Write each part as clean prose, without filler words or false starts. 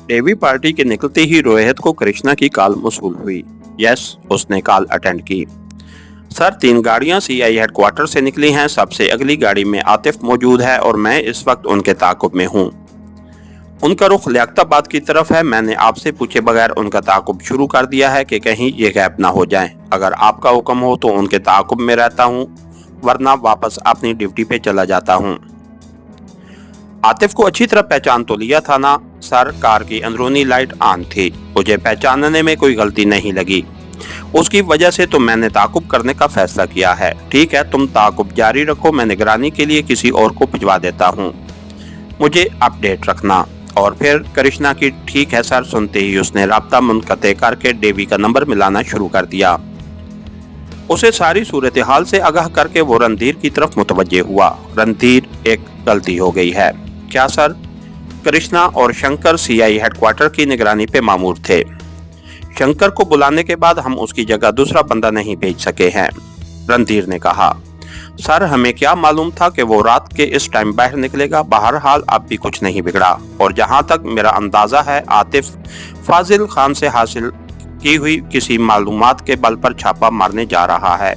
Davy party के निकलते ही रोहित को कृष्णा की कॉल मौसूल हुई। यस, उसने कॉल अटेंड की। सर, 3 गाड़ियां सीआई हेडक्वार्टर से निकली हैं। सबसे अगली गाड़ी में आतिफ मौजूद है और मैं इस वक्त उनके ताक़ुब में हूं। उनका रुख लियाकताबाद की तरफ है। मैंने आपसे पूछे बगैर उनका ताक़ुब शुरू कर दिया है कि कहीं ये गैप ना हो जाएं। अगर आपका हुक्म हो तो उनके ताक़ुब में रहता हूं, वरना वापस अपनी ड्यूटी पे चला जाता हूं। आतिफ को अच्छी तरह पहचान तो लिया था ना? सर, कार की अंदरूनी लाइट ऑन थी। मुझे पहचानने में कोई गलती नहीं लगी। उसकी वजह से तो मैंने ताक़ुब करने का फैसला किया है। ठीक है, तुम ताक़ुब जारी रखो। मैं निगरानी के लिए किसी और को भिजवा देता हूँ। मुझे अपडेट रखना। और फिर कृष्णा की ठीक है सर सुनते ही उसने राब्ता मुनक़ते करके डेवी का नंबर मिलाना शुरू कर दिया। उसे सारी सूरत हाल से आगाह करके वो रणधीर की तरफ मुतवज्जे हुआ। रणधीर, एक गलती हो गई है। क्या सर? कृष्णा और शंकर सीआई हेडक्वार्टर की निगरानी पे मामूर थे। शंकर को बुलाने के बाद हम उसकी जगह दूसरा बंदा नहीं भेज सके हैं, रणधीर ने कहा। सर, हमें क्या मालूम था कि वो रात के इस टाइम बाहर निकलेगा। बहरहाल अब भी कुछ नहीं बिगड़ा और जहां तक मेरा अंदाजा है आतिफ फाजिल खान से हासिल की हुई किसी मालूमात के बल पर छापा मारने जा रहा है।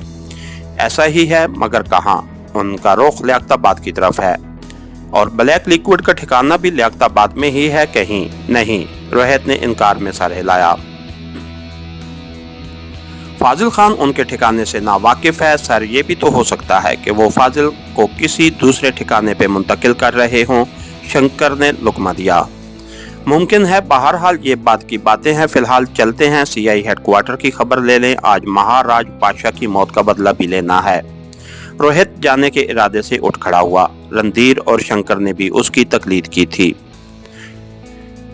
ऐसा ही है, मगर कहां? उनका रुख लियाकताबाद की तरफ है और ब्लैक लिक्विड का ठिकाना भी लियाकताबाद में ही है कहीं नहीं। रोहित ने इनकार में सर हिलाया। फाजिल खान उनके ठिकाने से नावाकिफ है। सर, ये भी तो हो सकता है कि वो फाजिल को किसी दूसरे ठिकाने पे मुंतकिल कर रहे हों, शंकर ने लुकमा दिया। मुमकिन है। बहरहाल ये बात की बातें हैं। फिलहाल चलते हैं, सीआई हेडक्वार्टर की खबर ले लें। आज महाराज पाशा की मौत का बदला भी लेना है। रोहित जाने के इरादे से उठ खड़ा हुआ। रणधीर और शंकर ने भी उसकी तकलीद की थी।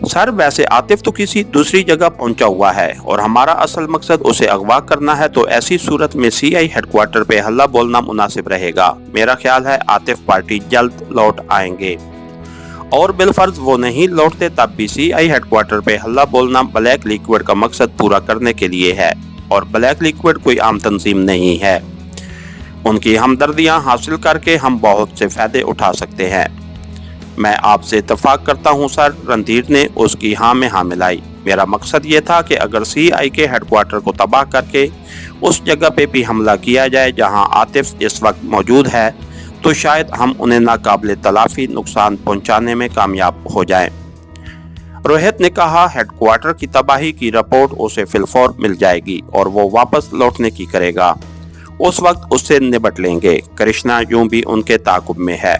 सर, वैसे आतिफ तो किसी दूसरी जगह पहुंचा हुआ है और हमारा असल मकसद उसे अगवा करना है, तो ऐसी सूरत में सीआई हेडक्वार्टर पे हल्ला बोलना मुनासिब रहेगा। मेरा ख्याल है आतिफ पार्टी जल्द लौट आएंगे और बिलफर्ज वो नहीं लौटते तब भी सीआई हेडक्वार्टर पे हल्ला बोलना ब्लैक लिक्विड का मकसद पूरा करने के लिए है। और ब्लैक लिक्विड कोई आम तंजीम नहीं है। उनकी हमदर्दियां हासिल करके हम बहुत से फायदे उठा सकते हैं। मैं आपसे इत्तफाक करता हूं सर, रणधीर ने उसकी हाँ में हाँ मिलाई। मेरा मकसद ये था कि अगर सीआई के हेडक्वार्टर को तबाह करके उस जगह पे भी हमला किया जाए जहां आतिफ इस वक्त मौजूद है, तो शायद हम उन्हें नाकाबिले तलाफी नुकसान पहुंचाने में कामयाब हो जाएं। रोहित ने कहा, हेडक्वार्टर की तबाही की रिपोर्ट उसे फिलफौर मिल जाएगी और वो वापस लौटने की करेगा। उस वक्त उससे निपट लेंगे। कृष्णा यूं भी उनके ताक़ुब में है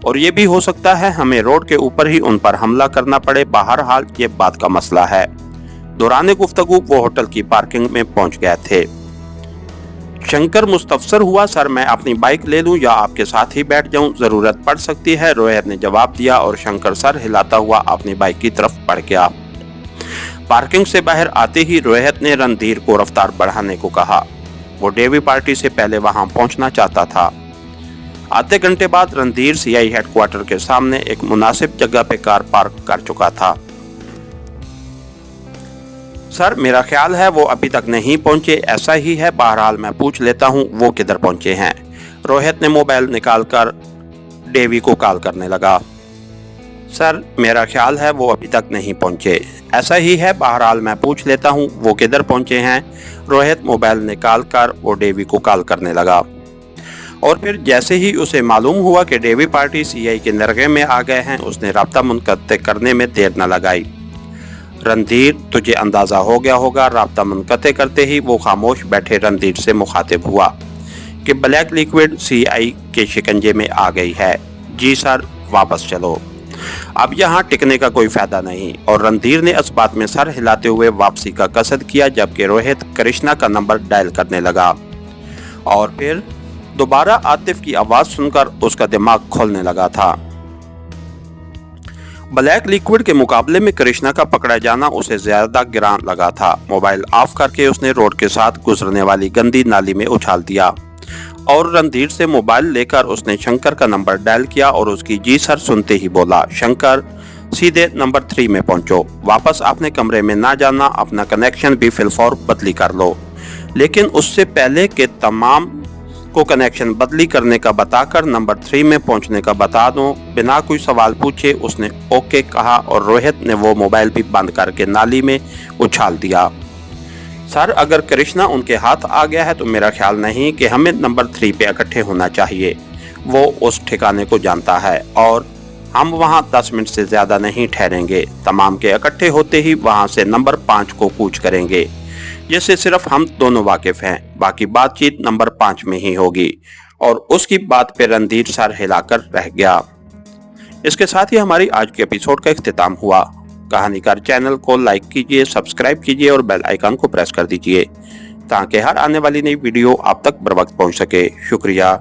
और ये भी हो सकता है हमें रोड के ऊपर ही उन पर हमला करना पड़े। बहरहाल ये बात का मसला है। दौरान गुफ्तगू वो होटल की पार्किंग में पहुंच गए थे। शंकर मुस्तफसर हुआ। सर, मैं अपनी बाइक ले लूं या आपके साथ ही बैठ जाऊं? जरूरत पड़ सकती है, रोहित ने जवाब दिया और शंकर सर हिलाता हुआ अपनी बाइक की तरफ बढ़ गया। पार्किंग से बाहर आते ही रोहित ने रणधीर को रफ्तार बढ़ाने को कहा। वो डेवी पार्टी से पहले वहां पहुंचना चाहता था। आधे घंटे बाद रणधीर सीआई हेडक्वार्टर के सामने एक मुनासिब जगह पे कार पार्क कर चुका था। सर, मेरा ख्याल है वो अभी तक नहीं पहुंचे। ऐसा ही है, बहरहाल मैं पूछ लेता हूं वो किधर पहुंचे हैं। रोहित ने मोबाइल निकालकर डेवी को कॉल करने लगा। सर, मेरा ख्याल है वो अभी तक नहीं पहुंचे। ऐसा ही है, बहरहाल मैं पूछ लेता हूं वो किधर पहुंचे हैं। रोहित मोबाइल निकालकर वो डेवी को कॉल करने लगा और फिर जैसे ही उसे मालूम हुआ कि डेवी पार्टी सीआई के नरगे में आ गए हैं, उसने राब्ता मुनक़ते करने में देर न लगाई। रणधीर, तुझे अंदाजा हो गया होगा। राब्ता मुनक़ते करते ही वो खामोश बैठे रणधीर से मुखातिब हुआ कि ब्लैक लिक्विड सीआई के शिकंजे में आ गई है। जी सर, वापस चलो, अब यहाँ टिकने का कोई फायदा नहीं। और रणधीर ने इस बात में सर हिलाते हुए वापसी का कसद किया, जबकि रोहित कृष्णा का नंबर डायल करने लगा और फिर दोबारा आतिफ की आवाज सुनकर उसका दिमाग खोलने लगा था। ब्लैक लिक्विड के मुकाबले में कृष्णा का पकड़ा जाना उसे ज्यादा गिरां लगा था। मोबाइल ऑफ करके उसने रोड के साथ गुजरने वाली गंदी नाली में उछाल दिया और रणधीर से मोबाइल लेकर उसने शंकर का नंबर डायल किया और उसकी जी सर सुनते ही बोला, शंकर, सीधे नंबर 3 में पहुंचो। वापस अपने कमरे में ना जाना। अपना कनेक्शन भी फिलफौर बदली कर लो, लेकिन उससे पहले कि तमाम को कनेक्शन बदली करने का बताकर नंबर 3 में पहुंचने का बता दूं। बिना कोई सवाल पूछे उसने ओके कहा और रोहित ने वो मोबाइल भी बंद करके नाली में उछाल दिया। सर, अगर कृष्णा उनके हाथ आ गया है तो मेरा ख्याल नहीं कि हमें नंबर 3 पे इकट्ठे होना चाहिए। वो उस ठिकाने को जानता है और हम वहां 10 मिनट से ज्यादा नहीं ठहरेंगे। तमाम के इकट्ठे होते ही वहां से नंबर 5 को कूच करेंगे, जिससे सिर्फ हम दोनों वाकिफ हैं। बाकी बातचीत नंबर 5 में ही होगी। और उसकी बात पे रणधीर सर हिलाकर रह गया। इसके साथ ही हमारी आज के एपिसोड का इख्तिताम हुआ। कहानीकार चैनल को लाइक कीजिए, सब्सक्राइब कीजिए और बेल आइकन को प्रेस कर दीजिए ताकि हर आने वाली नई वीडियो आप तक बर वक्त पहुंच सके। शुक्रिया।